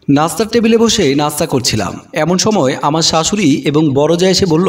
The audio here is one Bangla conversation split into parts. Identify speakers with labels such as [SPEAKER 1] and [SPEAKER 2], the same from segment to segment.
[SPEAKER 1] নাস্তার টেবিলে বসে নাস্তা করছিলাম, এমন সময় আমার শাশুড়ি এবং বড় যা এসে বলল,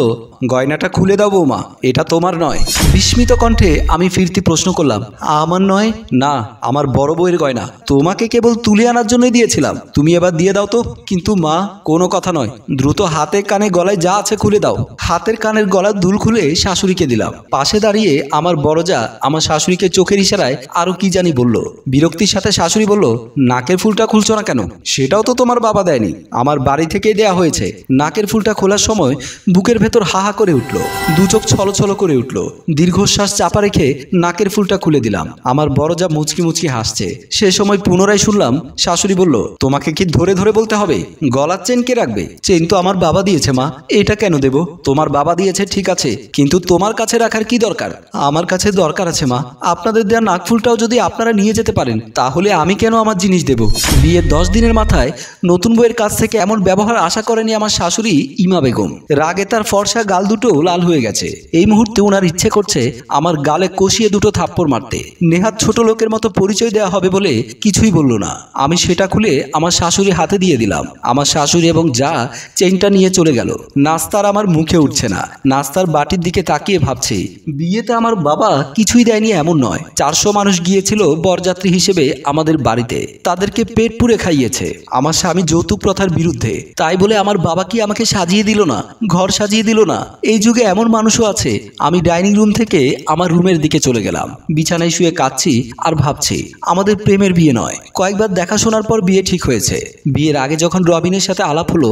[SPEAKER 1] গয়নাটা খুলে দাও বৌমা, এটা তোমার নয়। বিস্মিত কণ্ঠে আমি ফিরতি প্রশ্ন করলাম, আমার নয়? না, আমার বড় বউয়ের গয়না, তোমাকে কেবল তুলে আনার জন্যই দিয়েছিলাম, তুমি এবার দিয়ে দাও তো। কিন্তু মা, কোনো কথা নয়, দ্রুত হাতে কানে গলায় যা আছে খুলে দাও। হাতের কানের গলার দুল খুলে শাশুড়িকে দিলাম। পাশে দাঁড়িয়ে আমার বড় যা আমার শাশুড়িকে চোখের ইশারায় আরো কি জানি বলল। বিরক্তির সাথে শাশুড়ি বলল, নাকের ফুলটা খুলছো না কেন? সেটাও তো তোমার বাবা দেয়নি, আমার বাড়ি থেকেই দেয়া হয়েছে। নাকের ফুলটা খোলার সময় বুকের ভেতর হাহা করে উঠল, দু চোখ ছলছল করে উঠল। দীর্ঘশ্বাস চাপা রেখে নাকের ফুলটা খুলে দিলাম। আমার বড় যা মুচকি মুচকি হাসছে। সে সময় পুনরায় শুনলাম শাশুড়ি বলল, তোমাকে কি ধরে ধরে বলতে হবে? গলার চেন কে রাখবে? চেন তো আমার বাবা দিয়েছে মা, এটা কেন দেব? তোমার বাবা দিয়েছে ঠিক আছে, কিন্তু তোমার কাছে রাখার কি দরকার? আমার কাছে দরকার আছে মা, আপনাদের দেওয়া নাকফুলটাও যদি আপনারা নিয়ে যেতে পারেন তাহলে আমি কেন আমার জিনিস দেব? বিয়ের 10 দিনের মাথায় নতুন বউয়ের কাছ থেকে এমন ব্যবহার আশা করেনি আমার শাশুড়ি ইমা বেগম। রাগে তার ফর্সা গাল দুটো লাল হয়ে গেছে। এই মুহূর্তে ওনার ইচ্ছে করছে আমার গালে কষিয়ে দুটো থাপ্পড় মারতে। নেহাত ছোট লোকের মতো পরিচয় দেওয়া হবে বলে কিছুই বলল না। আমি সেটা খুলে আমার শাশুড়ি হাতে দিয়ে দিলাম। আমার শাশুড়ি এবং যা চেইনটা নিয়ে চলে গেল। নাস্তার আমার মুখে উঠছে না। নাস্তার বাটির দিকে তাকিয়ে ভাবছি, বিয়েতে আমার বাবা কিছুই দেয়নি এমন নয়। 400 মানুষ গিয়েছিল বরযাত্রী হিসেবে আমাদের বাড়িতে, তাদেরকে পেট পুরে খাইয়েছে। আমার স্বামী যৌতুক প্রথার বিরুদ্ধে, তাই বলে আমার বাবা কি আমাকে সাজিয়ে দিল না, ঘর সাজিয়ে দিল না? এই যুগে এমন মানুষও আছে। আমি ডাইনিং রুম থেকে আমার রুমের দিকে চলে গেলাম। বিছানায় শুয়ে কাঁদছি আর ভাবছি, আমাদের প্রেমের বিয়ে নয়, কয়েকবার দেখাশোনার পর বিয়ে ঠিক হয়েছে। বিয়ের আগে যখন রবিনের সাথে আলাপ হলো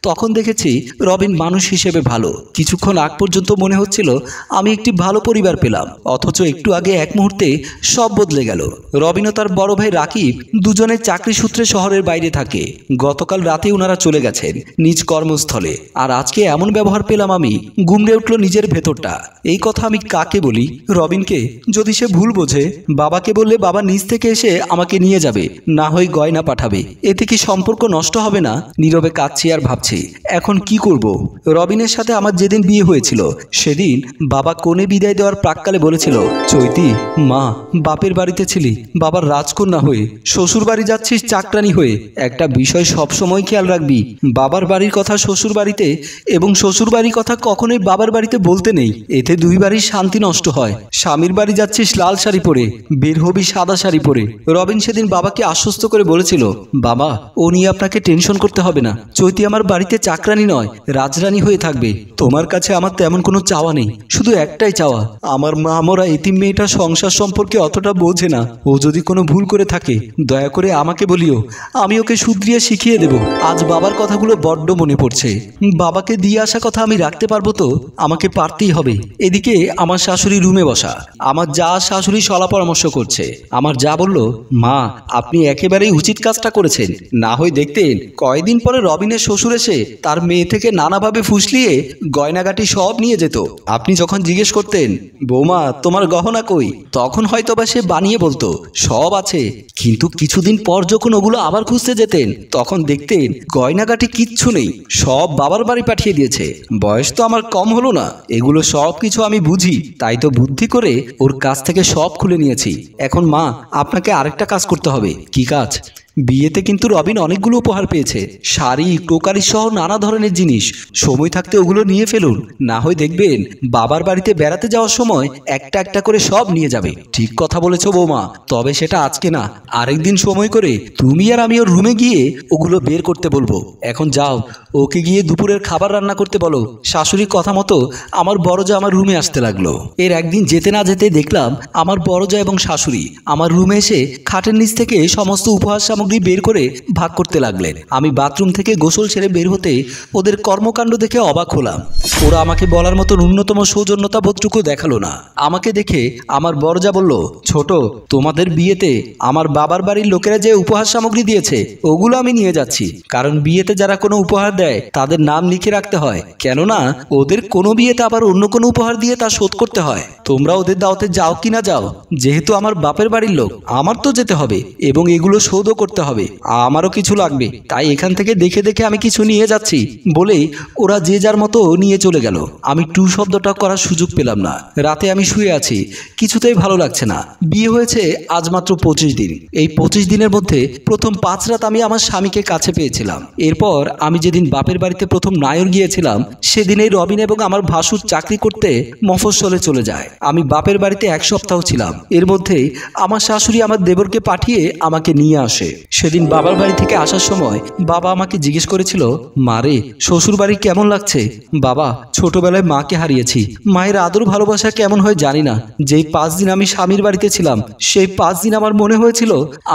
[SPEAKER 1] তখন দেখেছি রবিন মানুষ হিসেবে ভালো। কিছুক্ষণ আগ পর্যন্ত মনে হচ্ছিল আমি একটি ভালো পরিবার পেলাম, অথচ একটু আগে এক মুহূর্তে সব বদলে গেল। রবিন ও তার বড় ভাই রাকিব দুজনে চাকরি সূত্রে শহরের বাইরে থাকে। গতকাল রাতে ওনারা চলে গেছেন নিজ কর্মস্থলে, আর আজকে এমন ব্যবহার পেলাম আমি, গুমড়ে উঠল নিজের ভেতরটা। এই কথা আমি কাকে বলি? রবিনকে? যদি সে ভুল বোঝে, বাবাকে বললে বাবা নিজ থেকে এসে আমাকে নিয়ে যাবে, না হয় গয়না পাঠাবে। এতে কি সম্পর্ক নষ্ট হবে না? নীরবে কাঁদছি আর ভাবছি এখন কি করব। রবিনের সাথে আমার যেদিন বিয়ে হয়েছিল সেদিন বাবা কোণে বিদায় দেওয়ার প্রাক্কালে বলেছিল, চৈতি মা, বাপের বাড়িতে ছিলি বাবার রাজকন্যা হয়ে, শ্বশুর বাড়ি যাচ্ছিস চাকরানি হয়ে। একটা বিষয় সবসময় খেয়াল রাখবি, বাবার বাড়ির কথা শ্বশুর বাড়িতে এবং শ্বশুর বাড়ির কথা কখনোই বাবার বাড়িতে বলতে নেই, এতে দুই বাড়ির শান্তি নষ্ট হয়। স্বামীর বাড়ি যাচ্ছিস লাল শাড়ি পরে, বের হবি সাদা শাড়ি পরে। রবিন সেদিন বাবাকে আশ্বস্ত করে বলেছিল, বাবা ও নিয়ে আপনাকে টেনশন করতে হবে না, চৈতি আমার বাড়িতে চাকরানি নয়, রাজরানী হয়ে থাকবে। তোমার কাছে আমার তেমন কোনো চাওয়া নেই, শুধু একটাই চাওয়া, আমার মা মরা এতিম মেয়েটা সংসার সম্পর্কে অতটা বোঝে না, ও যদি কোনো ভুল করে থাকে দয়া করে আমাকে বলিও, আমি ওকে শুধরিয়ে শিখিয়ে দেব। আজ বাবার কথাগুলো বড্ড মনে পড়ছে। বাবাকে দিয়ে আসা কথা আমি রাখতে পারবো তো? আমাকে পারতেই হবে। এদিকে আমার শাশুড়ি রুমে বসা, আমার যা শাশুড়ি সলা পরামর্শ করছে। আমার যা বলল, মা আপনি একেবারেই উচিত কাজটা করেছেন, না হয় দেখতেন কয়েকদিন পরে রবিনের শ্বশুর এসে তার মেয়ে থেকে নানাভাবে ফুসলিয়ে গয়নাগাটি সব নিয়ে যেত। আপনি যখন জিজ্ঞেস করতেন, বৌমা তোমার গহনা কই, তখন হয়তো বা সে বানিয়ে বলতো সব আছে, কিন্তু কিছুদিন পর যখন ওগুলো আবার খুঁজতে যেতেন তখন দেখতেন গয়নাগাটি কিচ্ছু নেই, সব বাবার বাড়ি পাঠিয়ে দিয়েছে। বয়স তো আমার কম হলো না, এগুলো সব কিছু আমি বুঝি, তাই তো বুদ্ধি করে ওর কাছ থেকে সব খুলে নিয়েছি। এখন মা আপনাকে আরেকটা কাজ করতে হবে। কি কাজ? বিয়েতে কিন্তু রবিন অনেকগুলো উপহার পেয়েছে, শাড়ি টোকারি সহ নানা ধরনের জিনিস। সময় থাকতে ওগুলো নিয়ে ফেলুন, না হয় দেখবেন বাবার বাড়িতে বেড়াতে যাওয়ার সময় একটা একটা করে সব নিয়ে যাবে। ঠিক কথা বলেছো বৌমা, তবে সেটা আজকে না, আরেকদিন সময় করে তুমি আর আমি ওর রুমে গিয়ে ওগুলো বের করতে বলবো। এখন যাও, ওকে গিয়ে দুপুরের খাবার রান্না করতে বলো। শাশুড়ির কথা মতো আমার বড় যা আমার রুমে আসতে লাগলো। এর একদিন যেতে না যেতে দেখলাম আমার বড় যা এবং শাশুড়ি আমার রুমে এসে খাটের নিচ থেকে সমস্ত উপহার সামগ্রী বের করে ভাগ করতে লাগলেন। আমি বাথরুম থেকে গোসল সেরে বের হতে ওদের কর্মকাণ্ড দেখে অবাক হলাম। ওরা আমাকে বলার মতো ন্যূনতম সৌজন্যতা বোধটুকু দেখালো না। আমাকে দেখে আমার বড়জা বলল, ছোট তোমাদের বিয়েতে আমার বাবার বাড়ির লোকেরা যে উপহার সামগ্রী দিয়েছে ওগুলো আমি নিয়ে যাচ্ছি, কারণ বিয়েতে যারা কোনো উপহার দেয় তাদের নাম লিখে রাখতে হয়, কেননা ওদের কোনো বিয়েতে আবার অন্য কোনো উপহার দিয়ে তা শোধ করতে হয়। তোমরা ওদের দাওয়াতে যাও কি না যাও, যেহেতু আমার বাপের বাড়ির লোক আমার তো যেতে হবে এবং এগুলো শোধও করতে হবে। আমারও কিছু লাগবে, তাই এখান থেকে দেখে দেখে আমি কিছু নিয়ে যাচ্ছি বলেই ওরা যে যার মতো নিয়ে চলে গেল। আমি টু শব্দটা করার সুযোগ পেলাম না। রাতে আমি শুয়ে আছি, কিছুতেই ভালো লাগছে না। বিয়ে হয়েছে আজ মাত্র 25 দিন। এই 25 দিনের মধ্যে প্রথম 5 রাত আমি আমার স্বামীকে কাছে পেয়েছিলাম। এরপর আমি যেদিন বাপের বাড়িতে প্রথম নায়র গিয়েছিলাম সেদিনেই রবিন এবং আমার ভাসুর চাকরি করতে মফস্বলে চলে যায়। আমি বাপের বাড়িতে 1 সপ্তাহ ছিলাম। এর মধ্যেই আমার শাশুড়ি আমার দেবরকে পাঠিয়ে আমাকে নিয়ে আসে। সেদিন বাবার বাড়ি থেকে আসার সময় বাবা আমাকে জিজ্ঞেস করেছিল, মারে শ্বশুর বাড়ি কেমন লাগছে? বাবা, ছোটবেলায় মাকে হারিয়েছি, মায়ের আদর ভালোবাসা কেমন হয় জানি না। যেই 5 দিন আমি স্বামীর বাড়িতে ছিলাম সেই 5 দিন আমার মনে হয়েছিল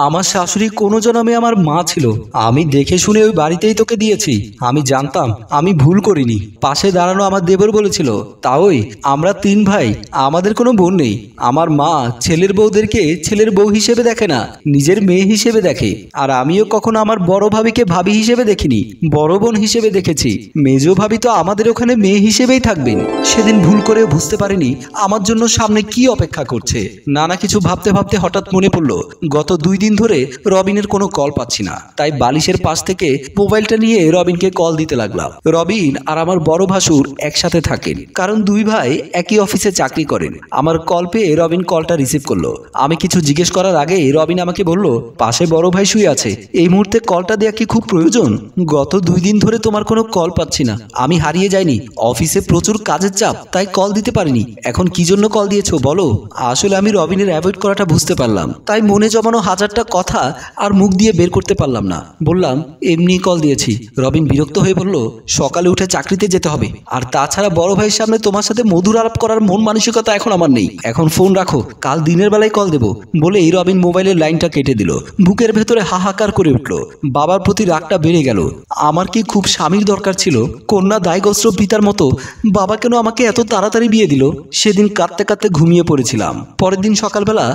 [SPEAKER 1] আমার শাশুড়ি কোনো জন্মে আমার মা ছিল। আমি দেখে শুনে ওই বাড়িতেই তোকে দিয়েছি। আমি জানতাম আমি ভুল করিনি। পাশে দাঁড়ানো আমার দেবর বলেছিল, তাওই আমরা 3 ভাই, আমাদের কোনো বোন নেই। আমার মা ছেলের বউদেরকে ছেলের বউ হিসেবে দেখে না, নিজের মেয়ে হিসেবে দেখে। আর আমিও কখনো আমার বড় ভাবিকে ভাবি হিসেবে দেখিনি, বড় বোন হিসেবে দেখেছি। মেজো ভাবি তো আমাদের ওখানে মেয়ে হিসেবেই থাকবেন। সেদিন ভুল করেও বুঝতে পারিনি আমার জন্য সামনে কি অপেক্ষা করছে। নানা কিছু ভাবতে ভাবতে হঠাৎ মনে পড়লো গত 2 দিন ধরে রবিনের কোনো কল পাচ্ছি না। তাই বালিশের পাশ থেকে মোবাইলটা নিয়ে রবিনকে কল দিতে লাগলাম। রবিন আর আমার বড় ভাসুর একসাথে থাকেন, কারণ 2 ভাই একই অফিসে চাকরি করেন। আমার কল পেয়ে রবিন কলটা রিসিভ করলো। আমি কিছু জিজ্ঞেস করার আগে রবিন আমাকে বলল, পাশে বড় ভাই শুয়ে আছে, এই মুহূর্তে কলটা দেওয়া কি খুব প্রয়োজন? গত 2 দিন ধরে তোমার কোনো কল পাচ্ছি না। আমি হারিয়ে যাইনি, অফিসে প্রচুর কাজের চাপ, তাই কল দিতে পারিনি। এখন কি জন্য কল দিয়েছো বলো? আসলে আমি রবিনের অ্যাভয়েড করাটা বুঝতে পারলাম, তাই মনে জমানো হাজারটা কথা আর মুখ দিয়ে বের করতে পারলাম না। বললাম, এমনি কল দিয়েছি। রবিন বিরক্ত হয়ে বলল, সকালে উঠে চাকরিতে যেতে হবে, আর তাছাড়া বড় ভাইয়ের সামনে তোমার সাথে মধুর আলাপ করার মন মানসিকতা এখন আমার নেই। এখন ফোন রাখো, কাল দিনের বেলায় কল দেবো বলেই রবিন মোবাইলের লাইনটা কেটে দিল। বুকের ভেতরে হাহাকার করে উঠল। বাবার প্রতি রাগটা বেড়ে গেল। আমার কি খুব স্বামীর দরকার ছিল? কন্যা দায়গ্রস্ত পিতার মতো বাবা কেন আমাকে এত তাড়াতাড়ি বিয়ে দিল? সেদিন কাঁদতে কাঁদতে ঘুমিয়ে পড়েছিলাম। পরের দিন সকালবেলা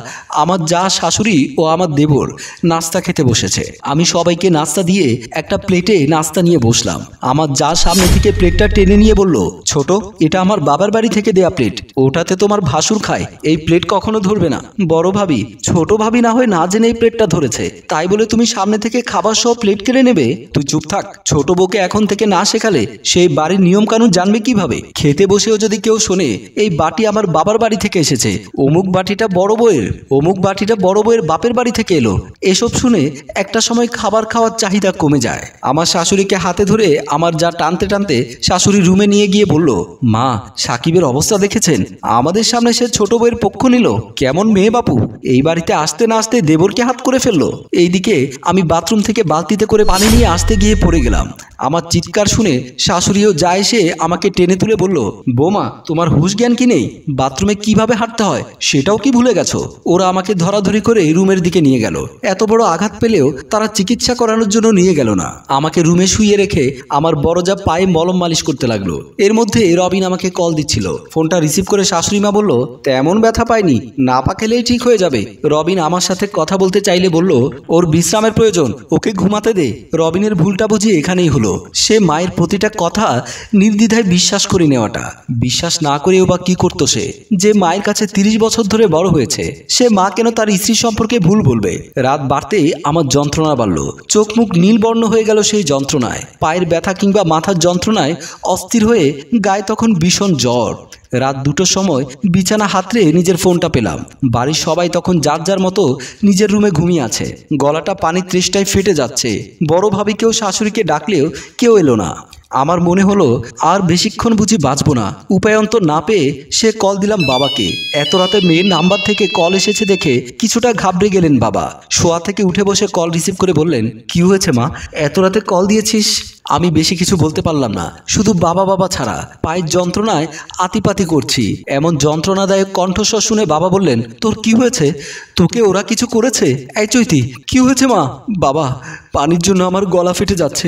[SPEAKER 1] আমার যা শাশুড়ি ও আমার দেবর নাস্তা খেতে বসেছে। আমি সবাইকে নাস্তা দিয়ে একটা প্লেটে নাস্তা নিয়ে বসলাম। আমার যা সামনে থেকে প্লেটটা টেনে নিয়ে বলল, ছোট, এটা আমার বাবার বাড়ি থেকে দেয়া প্লেট, ওটাতে তোমার ভাসুর খায়, এই প্লেট কখনো ধরবে না। বড় ভাবি, ছোট ভাবি না হয় না জেনে এই প্লেটটা ধরেছে, তাই বলে তুমি সামনে থেকে খাবার সহ প্লেট কেড়ে নেবে? তুই চুপ থাক। ছোট বউকে এখন থেকে না শেখালে সেই বাড়ির নিয়ম কানুন জানবে কিভাবে? খেতে বসেও যদি কেউ শোনে এই বাটি আমার বাবার বাড়ি থেকে এসেছে, অমুক বাটিটা বড় বউয়ের, অমুক বাটিটা বড় বউয়ের বাপের বাড়ি থেকে এলো, এসব শুনে একটা সময় খাবার খাওয়ার চাহিদা কমে যায়। আমার শাশুড়িকে হাতে ধরে আমার যা টানতে টানতে শাশুড়ি রুমে নিয়ে গিয়ে বলল, মা, সাকিবের অবস্থা দেখেছেন? আমাদের সামনে সে ছোট বউয়ের পক্ষ নিল। কেমন মেয়ে বাপু, এই বাড়িতে আসতে না আসতে দেবরকে হাত করে ফেললো। এইদিকে আমি বাথরুম থেকে বালতিতে করে পানি নিয়ে আসতে গিয়ে পড়ে গেলাম। আমার চিৎকার শুনে শাশুড়িও যা এসে আমাকে টেনে তুলে বলল, বৌমা, তোমার হুঁশ জ্ঞান কি নেই? বাথরুমে কিভাবে হাঁটতে হয় সেটাও কি ভুলে গেছো? ওরা আমাকে ধরাধরি করে রুমের দিকে নিয়ে গেল। এত বড় আঘাত পেলেও তারা চিকিৎসা করানোর জন্য নিয়ে গেল না। আমাকে রুমে শুইয়ে রেখে আমার বড় যা পায়ে মলম মালিশ করতে লাগলো। এর মধ্যে রবিন আমাকে কল দিচ্ছিল। ফোনটা রিসিভ করে শাশুড়ি মা বলল, তেমন ব্যথা পাইনি, না পা খেলেই ঠিক হয়ে যাবে। রবিন আমার সাথে কথা বলতে চাইলে বলল, ওর বিশ্রামের প্রয়োজন, ওকে ঘুমাতে দে। রবিনের ভুলটা বুঝি এখানেই হলো। সে মায়ের প্রতিটা কথা নির্দ্বিধায় বিশ্বাস করে নেওয়াটা। বিশ্বাস না করেও বা কি করতো সে? যে মায়ের কাছে 30 বছর ধরে বড় হয়েছে, সে মা কেন তার স্ত্রী সম্পর্কে ভুল বলবে? রাত বাড়তেই আমার যন্ত্রণা বাড়লো। চোখ মুখ নীলবর্ণ হয়ে গেল সেই যন্ত্রণায়। পায়ের ব্যথা কিংবা মাথার যন্ত্রণায় অস্থির হয়ে গায়ে তখন ভীষণ জ্বর। রাত 2টোর সময় বিছানা হাতড়ে নিজের ফোনটা পেলাম। বাড়ির সবাই তখন যার যার মতো নিজের রুমে ঘুমিয়ে আছে। গলাটা পানির তৃষ্ণায় ফেটে যাচ্ছে। বড় ভাবিকেও শাশুড়িকে ডাকলেও কেউ এলো না। আমার মনে হলো আর বেশিক্ষণ বুঝি বাঁচবো না। উপায়ন্তর না পেয়ে সে কল দিলাম বাবাকে। এত রাতে মেয়ের নাম্বার থেকে কল এসেছে দেখে কিছুটা ঘাবড়ে গেলেন বাবা। শোয়া থেকে উঠে বসে কল রিসিভ করে বললেন, কি হয়েছে মা, এত রাতে কল দিয়েছিস? আমি বেশি কিছু বলতে পারলাম না, শুধু বাবা বাবা ছাড়া পায়ের যন্ত্রণায় আতিপাতি করছি। এমন যন্ত্রণাদায়ক কণ্ঠস্বর শুনে বাবা বললেন, তোর কি হয়েছে? তোকে ওরা কিছু করেছে? এই চৈতি, কি হয়েছে মা? বাবা, পানির জন্য আমার গলা ফেটে যাচ্ছে,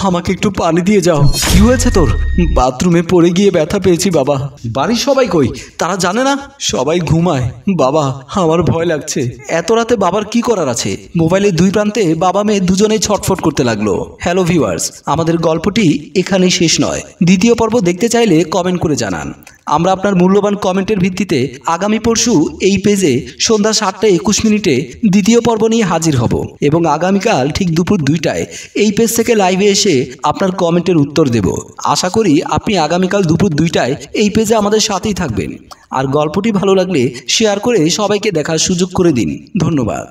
[SPEAKER 1] আমাকে একটু পানি দিয়ে যাও। কি হয়েছে তোর? বাথরুমে পড়ে গিয়ে ব্যথা পেয়েছি বাবা। বাড়ির সবাই কই? তারা জানে না? সবাই ঘুমায় বাবা, আমার ভয় লাগছে। এত রাতে বাবার কি করার আছে? মোবাইলের 2 প্রান্তে বাবা মেয়ে দুজনেই ছটফট করতে লাগলো। হ্যালো ভিউয়ার্স, আমাদের গল্পটি এখানেই শেষ নয়। দ্বিতীয় পর্ব দেখতে চাইলে কমেন্ট করে জানান। আমরা আপনার মূল্যবান কমেন্টের ভিত্তিতে আগামী পরশু এই পেজে সন্ধ্যা 7:21 দ্বিতীয় পর্ব নিয়ে হাজির হব এবং আগামীকাল ঠিক দুপুর 2টায় এই পেজ থেকে লাইভে এসে আপনার কমেন্টের উত্তর দেব। আশা করি আপনি আগামীকাল দুপুর 2টায় এই পেজে আমাদের সাথেই থাকবেন। আর গল্পটি ভালো লাগলে শেয়ার করে সবাইকে দেখার সুযোগ করে দিন। ধন্যবাদ।